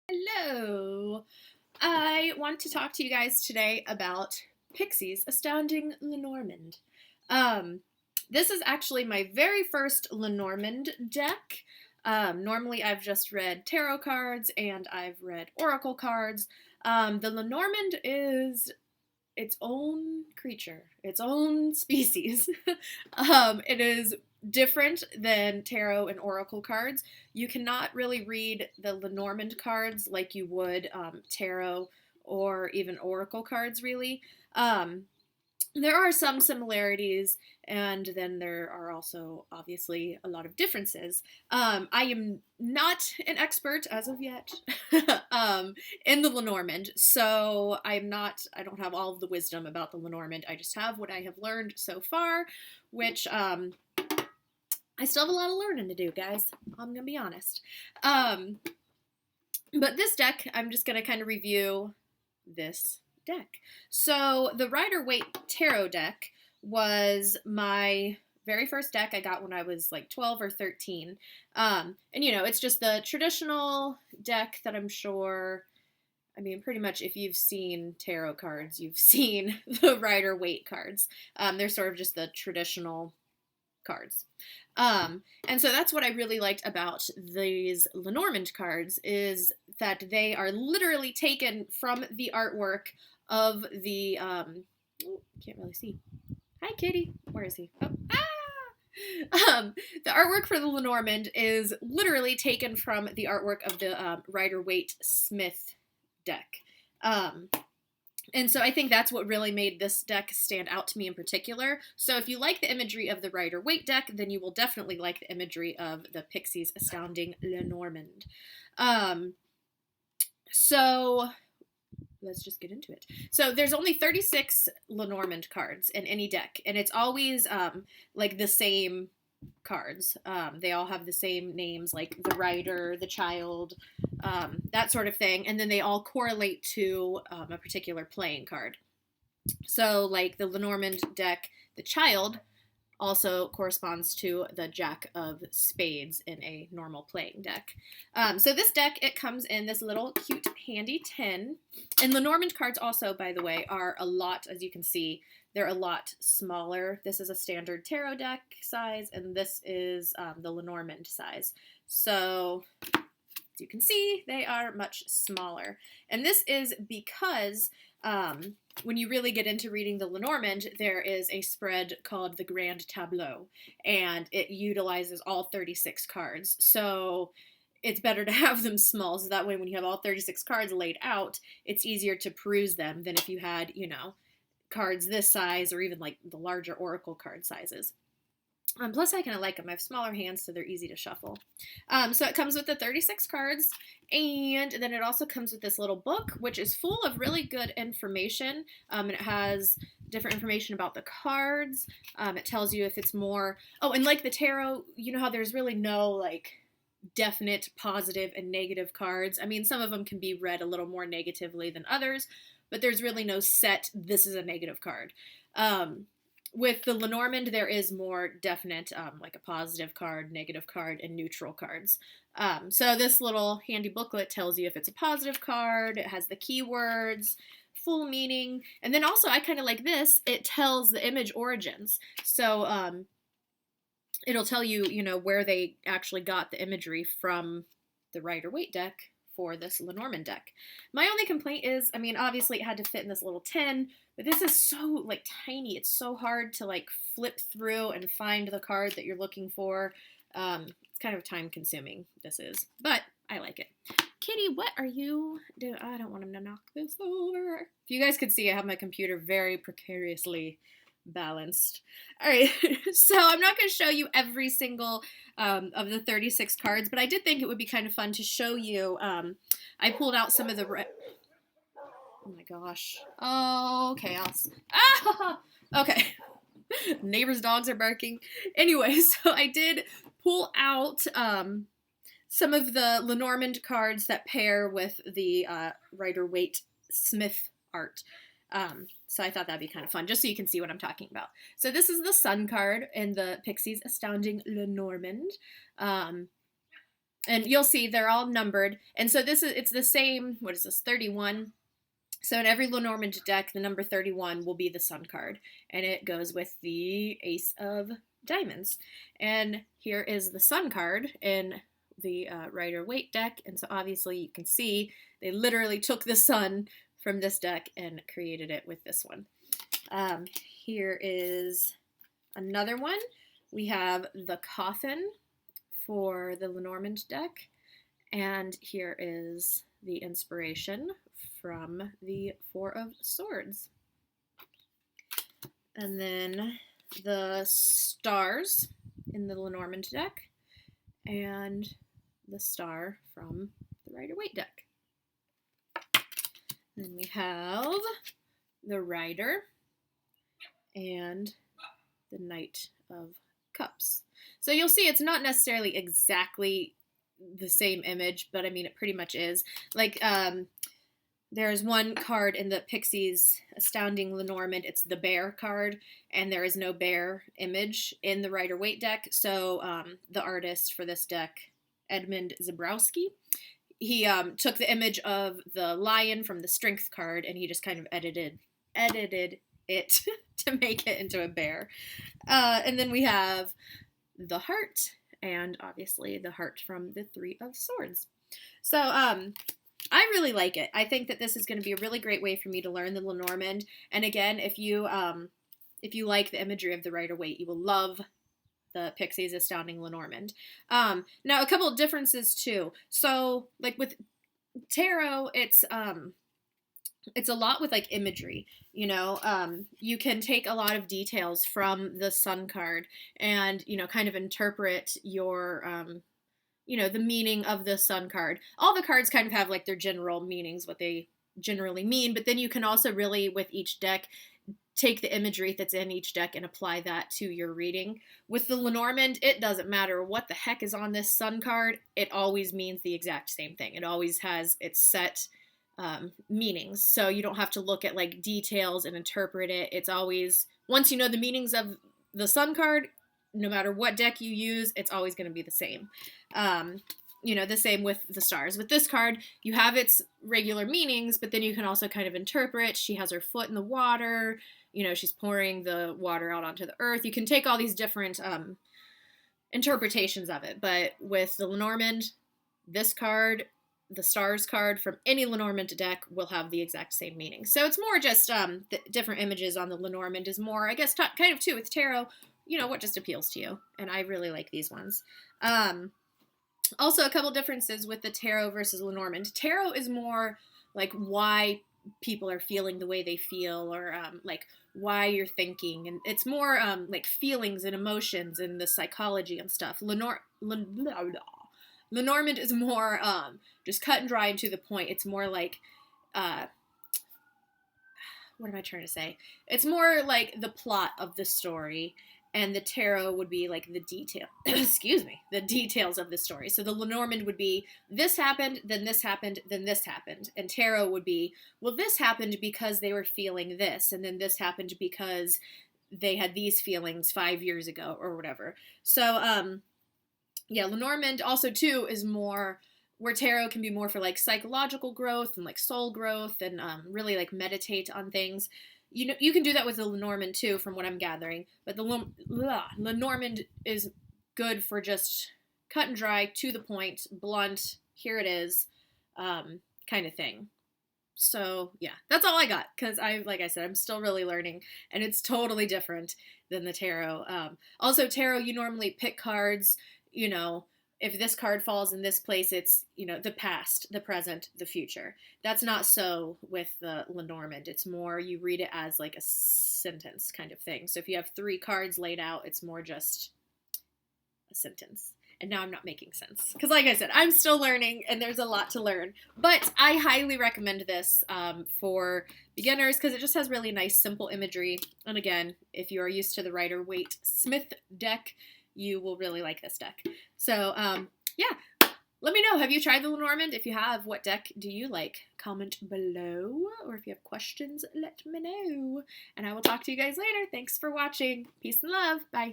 Hello! I want to talk to you guys today about Pixies Astounding Lenormand. Um, this is actually my very first Lenormand deck. Normally I've just read tarot cards and I've read oracle cards. The Lenormand is its own creature, its own species. It is different than tarot and oracle cards. You cannot really read the Lenormand cards like you would tarot or even oracle cards, really. Um, there are some similarities, and then there are also obviously a lot of differences. I am not an expert as of yet in the Lenormand, so I don't have all of the wisdom about the Lenormand. I just have what I have learned so far, which I still have a lot of learning to do, guys. I'm gonna be honest. But this deck, I'm just gonna kind of review this deck. So the Rider-Waite tarot deck was my very first deck I got when I was like 12 or 13. And it's just the traditional deck that I'm sure, pretty much if you've seen tarot cards, you've seen the Rider-Waite cards. They're sort of just the traditional cards. And so that's what I really liked about these Lenormand cards is that they are literally taken from the artwork of the, can't really see. Hi, kitty. Where is he? Oh, the artwork for the Lenormand is literally taken from the artwork of the Rider-Waite Smith deck. And so I think that's what really made this deck stand out to me in particular. So if you like the imagery of the Rider-Waite deck, then you will definitely like the imagery of the Pixies Astounding Lenormand. So let's just get into it. So there's only 36 Lenormand cards in any deck, and it's always like the same cards. They all have the same names, like the rider, the child, that sort of thing, and then they all correlate to a particular playing card. So, like the Lenormand deck, the child also corresponds to the Jack of Spades in a normal playing deck. So this deck, it comes in this little cute handy tin. And Lenormand cards also, by the way, are a lot, as you can see, they're a lot smaller. This is a standard tarot deck size, and this is the Lenormand size. So as you can see, they are much smaller. And this is because when you really get into reading the Lenormand, there is a spread called the Grand Tableau, and it utilizes all 36 cards. So it's better to have them small, so that way when you have all 36 cards laid out, it's easier to peruse them than if you had, cards this size or even like the larger oracle card sizes. Plus, I kind of like them. I have smaller hands, so they're easy to shuffle. So it comes with the 36 cards, and then it also comes with this little book, which is full of really good information. And it has different information about the cards. It tells you if it's more... Oh, and like the tarot, you know how there's really no, like, definite positive and negative cards. Some of them can be read a little more negatively than others, but there's really no set, this is a negative card. With the Lenormand, there is more definite, like a positive card, negative card, and neutral cards. So this little handy booklet tells you if it's a positive card, it has the keywords, full meaning, and then also, I kind of like this, it tells the image origins. So it'll tell you, where they actually got the imagery from the Rider-Waite deck for this Lenormand deck. My only complaint is, obviously it had to fit in this little tin, but this is so, like, tiny. It's so hard to, like, flip through and find the card that you're looking for. It's kind of time-consuming, this is. But I like it. Kitty, what are you doing? I don't want him to knock this over. If you guys could see, I have my computer very precariously balanced. All right, so I'm not going to show you every single of the 36 cards, but I did think it would be kind of fun to show you. I pulled out some of the... Oh my gosh. Oh, chaos. Ah! Okay. Neighbors' dogs are barking. Anyway, so I did pull out some of the Lenormand cards that pair with the Rider-Waite Smith art. So I thought that'd be kind of fun, just so you can see what I'm talking about. So this is the Sun card in the Pixies Astounding Lenormand. And you'll see they're all numbered. And so it's the same, what is this, 31? So in every Lenormand deck, the number 31 will be the Sun card, and it goes with the Ace of Diamonds. And here is the Sun card in the Rider-Waite deck, and so obviously you can see they literally took the Sun from this deck and created it with this one. Here is another one. We have the Coffin for the Lenormand deck, and here is the inspiration from the Four of Swords. And then the stars in the Lenormand deck, and the star from the Rider-Waite deck. Then we have the Rider and the Knight of Cups. So you'll see it's not necessarily exactly the same image, but I mean it pretty much is. Like there's one card in the Pixies Astounding Lenormand, it's the bear card, and there is no bear image in the Rider-Waite deck. So the artist for this deck, Edmund Zebrowski, he took the image of the lion from the strength card, and he just kind of edited it to make it into a bear. And then we have the heart, and obviously the heart from the Three of Swords. So I really like it. I think that this is going to be a really great way for me to learn the Lenormand. And again, if you like the imagery of the Rider-Waite, you will love the Pixies Astounding Lenormand. Now, a couple of differences too. So, like with tarot, it's a lot with like imagery, you know. You can take a lot of details from the Sun card and, you know, kind of interpret your you know, the meaning of the Sun card. All the cards kind of have like their general meanings, what they generally mean, but then you can also really, with each deck, take the imagery that's in each deck and apply that to your reading. With the Lenormand, it doesn't matter what the heck is on this Sun card, it always means the exact same thing. It always has its set meanings, so you don't have to look at like details and interpret it. It's always, once you know the meanings of the Sun card, no matter what deck you use, it's always going to be the same. You know, the same with the stars. With this card, you have its regular meanings, but then you can also kind of interpret. She has her foot in the water, you know, she's pouring the water out onto the earth. You can take all these different interpretations of it, but with the Lenormand, this card, the stars card from any Lenormand deck will have the exact same meaning. So it's more just the different images on the Lenormand is more, I guess, kind of too with tarot, you know, what just appeals to you. And I really like these ones. Also, a couple differences with the tarot versus Lenormand. Tarot is more like why people are feeling the way they feel, or like why you're thinking, and it's more like feelings and emotions and the psychology and stuff. Lenormand is more just cut and dry and to the point. It's more like what am I trying to say? It's more like the plot of the story, and the tarot would be like the detail, excuse me, the details of the story. So the Lenormand would be, this happened, then this happened, then this happened. And tarot would be, well, this happened because they were feeling this, and then this happened because they had these feelings 5 years ago, or whatever. So, yeah, Lenormand also, too, is more, where tarot can be more for, like, psychological growth and, like, soul growth and really, like, meditate on things. You know, you can do that with the Lenormand too, from what I'm gathering. But the Lenormand is good for just cut and dry, to the point, blunt, here it is, kind of thing. So, yeah, that's all I got. Because, like I said, I'm still really learning. And it's totally different than the tarot. Also, tarot, you normally pick cards, you know, if this card falls in this place, it's, you know, the past, the present, the future. That's not so with the Lenormand. It's more, you read it as like a sentence kind of thing. So if you have 3 cards laid out, it's more just a sentence. And now I'm not making sense. Because like I said, I'm still learning and there's a lot to learn. But I highly recommend this for beginners because it just has really nice, simple imagery. And again, if you are used to the Rider-Waite Smith deck, you will really like this deck. So, yeah, let me know. Have you tried the Lenormand? If you have, what deck do you like? Comment below. Or if you have questions, let me know. And I will talk to you guys later. Thanks for watching. Peace and love. Bye.